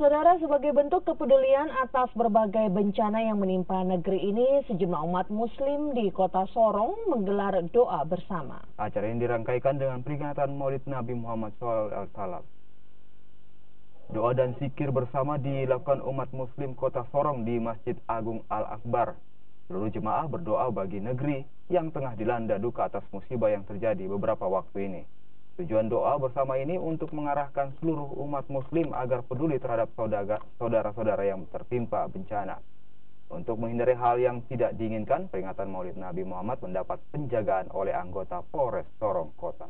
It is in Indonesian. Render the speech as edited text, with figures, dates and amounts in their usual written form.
Saudara, sebagai bentuk kepedulian atas berbagai bencana yang menimpa negeri ini, sejumlah umat muslim di kota Sorong menggelar doa bersama. Acara ini dirangkaikan dengan peringatan Maulid Nabi Muhammad SAW. Doa dan zikir bersama dilakukan umat muslim kota Sorong di Masjid Agung Al-Akbar. Seluruh jemaah berdoa bagi negeri yang tengah dilanda duka atas musibah yang terjadi beberapa waktu ini. Tujuan doa bersama ini untuk mengarahkan seluruh umat muslim agar peduli terhadap saudara-saudara yang tertimpa bencana. Untuk menghindari hal yang tidak diinginkan, peringatan Maulid Nabi Muhammad mendapat penjagaan oleh anggota Polres Sorong Kota.